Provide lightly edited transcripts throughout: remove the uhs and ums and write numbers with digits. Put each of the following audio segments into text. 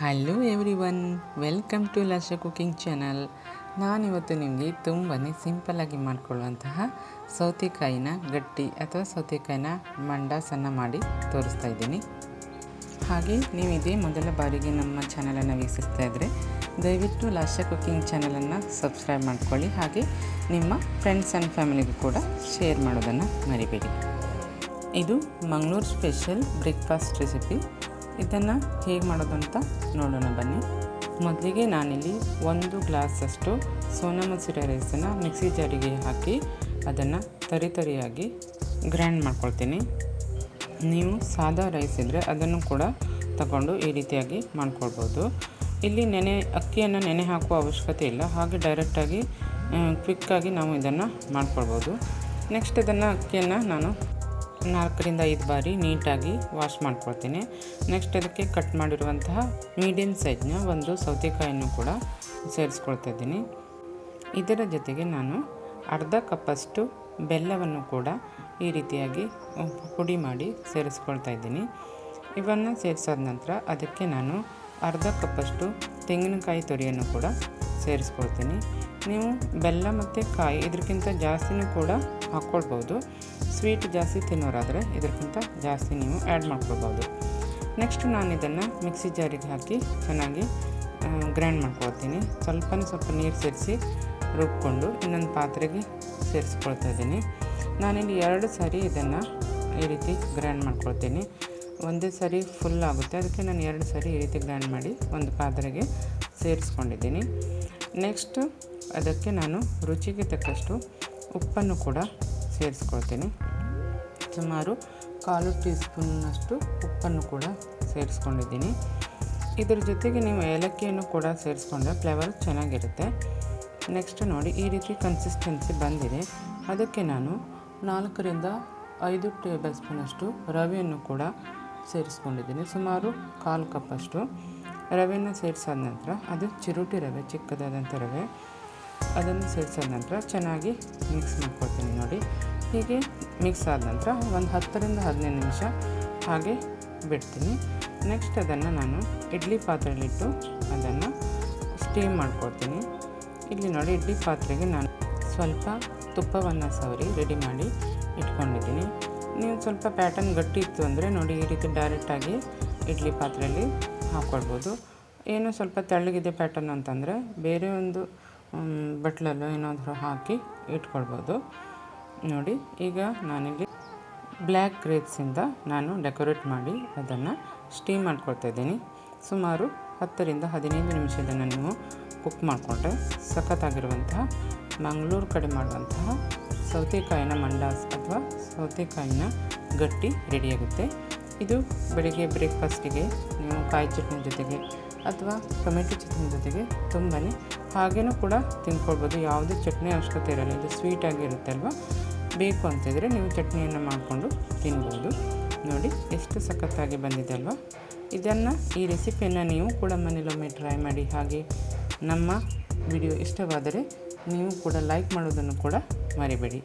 Hello everyone, welcome to ಲಶ cooking channel. ನಾನಿವತ್ತು ನಿಮಗೆ ತುಂಬಾ ಸಿಂಪಲ್ಲಾಗಿ ಮಾಡಿಕೊಳ್ಳುವಂತಹ ಸೌತೆಕಾಯಿನ ಗಟ್ಟಿ ಅಥವಾ ಸೌತೆಕಾಯಿನ ಮಂಡಾಸನ್ನು ಮಾಡಿ ತೋರಿಸ್ತಾ ಇದ್ದೀನಿ. ಹಾಗೆ ನೀವು ಇದೇ ಮೊದಲ ಬಾರಿಗೆ ನಮ್ಮ ಚಾನಲನ್ನು ವೀಕ್ಷಿಸ್ತಾ ಇದ್ದರೆ ದಯವಿಟ್ಟು ಲಶ ಕುಕಿಂಗ್ ಚಾನಲನ್ನು ಸಬ್ಸ್ಕ್ರೈಬ್ ಮಾಡ್ಕೊಳ್ಳಿ. ಹಾಗೆ ನಿಮ್ಮ ಫ್ರೆಂಡ್ಸ್ ಆ್ಯಂಡ್ ಫ್ಯಾಮಿಲಿಗೂ ಕೂಡ ಶೇರ್ ಮಾಡೋದನ್ನು ಮರಿಬೇಡಿ. ಇದು ಮಂಗಳೂರು ಸ್ಪೆಷಲ್ ಬ್ರೇಕ್ಫಾಸ್ಟ್ ರೆಸಿಪಿ. ಇದನ್ನು ಹೇಗೆ ಮಾಡೋದು ಅಂತ ನೋಡೋಣ ಬನ್ನಿ. ಮೊದಲಿಗೆ ನಾನಿಲ್ಲಿ 1 ಗ್ಲಾಸಷ್ಟು ಸೋನಾ ಮಸೂರಿ ರೈಸನ್ನು ಮಿಕ್ಸಿ ಜಾರಿಗೆ ಹಾಕಿ ಅದನ್ನು ತರಿಯಾಗಿ ಗ್ರೈಂಡ್ ಮಾಡ್ಕೊಳ್ತೀನಿ. ನೀವು ಸಾದಾ ರೈಸ್ ಇದ್ದರೆ ಅದನ್ನು ಕೂಡ ತಗೊಂಡು ಈ ರೀತಿಯಾಗಿ ಮಾಡ್ಕೊಳ್ಬೋದು. ಇಲ್ಲಿ ಅಕ್ಕಿಯನ್ನು ನೆನೆ ಹಾಕುವ ಅವಶ್ಯಕತೆ ಇಲ್ಲ, ಹಾಗೆ ಡೈರೆಕ್ಟಾಗಿ ಕ್ವಿಕ್ಕಾಗಿ ನಾವು ಇದನ್ನು ಮಾಡ್ಕೊಳ್ಬೋದು. ನೆಕ್ಸ್ಟ್ ಇದನ್ನು ಅಕ್ಕಿಯನ್ನು ನಾನು 4ರಿಂದ 5 ಬಾರಿ ನೀಟಾಗಿ ವಾಶ್ ಮಾಡ್ಕೊಳ್ತೀನಿ. ನೆಕ್ಸ್ಟ್ ಅದಕ್ಕೆ ಕಟ್ ಮಾಡಿರುವಂತಹ ಮೀಡಿಯಮ್ ಸೈಜ್ನ ಒಂದು ಸೌತೆಕಾಯಿಯನ್ನು ಕೂಡ ಸೇರಿಸ್ಕೊಳ್ತಾ ಇದ್ದೀನಿ. ಇದರ ಜೊತೆಗೆ ನಾನು ಅರ್ಧ ಕಪ್ಪಷ್ಟು ಬೆಲ್ಲವನ್ನು ಕೂಡ ಈ ರೀತಿಯಾಗಿ ಪುಡಿ ಮಾಡಿ ಸೇರಿಸ್ಕೊಳ್ತಾ ಇದ್ದೀನಿ. ಇವನ್ನು ಸೇರಿಸಾದ ನಂತರ ಅದಕ್ಕೆ ನಾನು ಅರ್ಧ ಕಪ್ಪಷ್ಟು ತೆಂಗಿನಕಾಯಿ ತುರಿಯನ್ನು ಕೂಡ ಸೇರಿಸ್ಕೊಳ್ತೀನಿ. ನೀವು ಬೆಲ್ಲ ಮತ್ತು ಕಾಯಿ ಇದಕ್ಕಿಂತ ಜಾಸ್ತಿನೂ ಕೂಡ ಹಾಕ್ಕೊಳ್ಬೋದು. ಸ್ವೀಟ್ ಜಾಸ್ತಿ ತಿನ್ನೋರಾದರೆ ಇದಕ್ಕಿಂತ ಜಾಸ್ತಿ ನೀವು ಆ್ಯಡ್ ಮಾಡ್ಕೊಳ್ಬೋದು. ನೆಕ್ಸ್ಟ್ ನಾನು ಇದನ್ನು ಮಿಕ್ಸಿ ಜಾರಿಗೆ ಹಾಕಿ ಚೆನ್ನಾಗಿ ಗ್ರೈಂಡ್ ಮಾಡ್ಕೊಳ್ತೀನಿ. ಸ್ವಲ್ಪ ನೀರು ಸೇರಿಸಿ ರುಬ್ಕೊಂಡು ಇನ್ನೊಂದು ಪಾತ್ರೆಗೆ ಸೇರಿಸ್ಕೊಳ್ತಾ ಇದ್ದೀನಿ. ನಾನಿಲ್ಲಿ 2 ಸಾರಿ ಇದನ್ನು ಈ ರೀತಿ ಗ್ರೈಂಡ್ ಮಾಡ್ಕೊಳ್ತೀನಿ. ಒಂದೇ ಸಾರಿ ಫುಲ್ ಆಗುತ್ತೆ, ಅದಕ್ಕೆ ನಾನು 2 ಸಾರಿ ಈ ರೀತಿ ಗ್ರೈಂಡ್ ಮಾಡಿ ಒಂದು ಪಾತ್ರೆಗೆ ಸೇರಿಸ್ಕೊಂಡಿದ್ದೀನಿ. ನೆಕ್ಸ್ಟು ಅದಕ್ಕೆ ನಾನು ರುಚಿಗೆ ತಕ್ಕಷ್ಟು ಉಪ್ಪನ್ನು ಕೂಡ ಸೇರಿಸ್ಕೊಳ್ತೀನಿ. ಸುಮಾರು 1/4 ಟೀ ಸ್ಪೂನ್ನಷ್ಟು ಉಪ್ಪನ್ನು ಕೂಡ ಸೇರಿಸ್ಕೊಂಡಿದ್ದೀನಿ. ಇದರ ಜೊತೆಗೆ ನೀವು ಏಲಕ್ಕಿಯನ್ನು ಕೂಡ ಸೇರಿಸ್ಕೊಂಡ್ರೆ ಫ್ಲೇವರ್ ಚೆನ್ನಾಗಿರುತ್ತೆ. ನೆಕ್ಸ್ಟ್ ನೋಡಿ, ಈ ರೀತಿ ಕನ್ಸಿಸ್ಟೆನ್ಸಿ ಬಂದಿದೆ. ಅದಕ್ಕೆ ನಾನು 4ರಿಂದ 5 ಟೇಬಲ್ ಸ್ಪೂನಷ್ಟು ರವೆಯನ್ನು ಕೂಡ ಸೇರಿಸ್ಕೊಂಡಿದ್ದೀನಿ. ಸುಮಾರು 1/4 ಕಪ್ಪಷ್ಟು ರವೆಯನ್ನು ಸೇರಿಸಾದ ನಂತರ ಅದು ಚಿರೋಟಿ ರವೆ, ಚಿಕ್ಕದಾದಂಥ ರವೆ, ಅದನ್ನು ಸೇರಿಸಾದ ನಂತರ ಚೆನ್ನಾಗಿ ಮಿಕ್ಸ್ ಮಾಡ್ಕೊಳ್ತೀನಿ. ನೋಡಿ, ಹೀಗೆ ಮಿಕ್ಸ್ ಆದ ನಂತರ ಒಂದು 10ರಿಂದ 15 ನಿಮಿಷ ಹಾಗೆ ಬಿಡ್ತೀನಿ. ನೆಕ್ಸ್ಟ್ ಅದನ್ನು ನಾನು ಇಡ್ಲಿ ಪಾತ್ರೆಯಲ್ಲಿಟ್ಟು ಅದನ್ನು ಸ್ಟೀಮ್ ಮಾಡ್ಕೊಳ್ತೀನಿ. ಇಲ್ಲಿ ನೋಡಿ, ಇಡ್ಲಿ ಪಾತ್ರೆಗೆ ನಾನು ಸ್ವಲ್ಪ ತುಪ್ಪವನ್ನು ಸವರಿ ರೆಡಿ ಮಾಡಿ ಇಟ್ಕೊಂಡಿದ್ದೀನಿ. ನೀವು ಸ್ವಲ್ಪ ಪ್ಯಾಟರ್ನ್ ಗಟ್ಟಿ ಇತ್ತು ಅಂದರೆ ನೋಡಿ, ಈ ರೀತಿ ಡೈರೆಕ್ಟಾಗಿ ಇಡ್ಲಿ ಪಾತ್ರೆಯಲ್ಲಿ ಹಾಕ್ಕೊಳ್ಬೋದು. ಏನೋ ಸ್ವಲ್ಪ ತೆಳ್ಳಗಿದೆ ಪ್ಯಾಟರ್ನ್ ಅಂತಂದರೆ ಬೇರೆ ಒಂದು ಬಟ್ಲಲ್ಲೋ ಏನಾದರೂ ಹಾಕಿ ಇಟ್ಕೊಳ್ಬೋದು. ನೋಡಿ, ಈಗ ನಾನಿಲ್ಲಿ ಬ್ಲ್ಯಾಕ್ ಗ್ರೇಪ್ಸಿಂದ ನಾನು ಡೆಕೋರೇಟ್ ಮಾಡಿ ಅದನ್ನು ಸ್ಟೀಮ್ ಮಾಡ್ಕೊಳ್ತಾ ಇದ್ದೀನಿ. ಸುಮಾರು 10ರಿಂದ 15 ನಿಮಿಷದನ್ನು ನೀವು ಕುಕ್ ಮಾಡಿಕೊಂಡ್ರೆ ಸಖತ್ತಾಗಿರುವಂತಹ ಮಂಗಳೂರು ಕಡೆ ಮಾಡುವಂತಹ ಸೌತೆಕಾಯಿನ ಮಂಡಾಸ್ ಅಥವಾ ಸೌತೆಕಾಯಿನ ಗಟ್ಟಿ ರೆಡಿಯಾಗುತ್ತೆ. ಇದು ಬೆಳಿಗ್ಗೆ ಬ್ರೇಕ್ಫಾಸ್ಟಿಗೆ ನೀವು ಕಾಯಿ ಚಟ್ನಿ ಜೊತೆಗೆ ಅಥವಾ ಟೊಮೆಟೊ ಚಟ್ನಿ ಜೊತೆಗೆ ತುಂಬಾ ಹಾಗೇನೂ ಕೂಡ ತಿಂದ್ಕೊಳ್ಬೋದು. ಯಾವುದೇ ಚಟ್ನಿ ಅವಶ್ಯಕತೆ ಇರಲ್ಲ, ಇದು ಸ್ವೀಟಾಗಿರುತ್ತೆ ಅಲ್ವಾ. ಬೇಕು ಅಂತಿದ್ರೆ ನೀವು ಚಟ್ನಿಯನ್ನು ಮಾಡಿಕೊಂಡು ತಿನ್ಬೋದು. ನೋಡಿ, ಎಷ್ಟು ಸಖತ್ತಾಗಿ ಬಂದಿದೆ ಅಲ್ವಾ. ಈ ರೆಸಿಪಿಯನ್ನು ನೀವು ಕೂಡ ಮನೇಲೊಮ್ಮೆ ಟ್ರೈ ಮಾಡಿ. ಹಾಗೆ ನಮ್ಮ ವಿಡಿಯೋ ಇಷ್ಟವಾದರೆ ನೀವು ಕೂಡ ಲೈಕ್ ಮಾಡೋದನ್ನು ಕೂಡ ಮರಿಬೇಡಿ.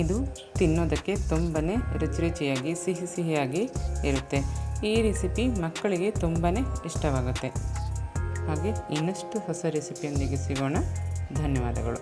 ಇದು ತಿನ್ನೋದಕ್ಕೆ ತುಂಬಾ ರುಚಿಯಾಗಿ ಸಿಹಿಯಾಗಿ ಇರುತ್ತೆ. ಈ ರೆಸಿಪಿ ಮಕ್ಕಳಿಗೆ ತುಂಬಾ ಇಷ್ಟವಾಗುತ್ತೆ. ಹಾಗೆ ಇನ್ನಷ್ಟು ಹೊಸ ರೆಸಿಪಿಯೊಂದಿಗೆ ಸಿಗೋಣ. ಧನ್ಯವಾದಗಳು.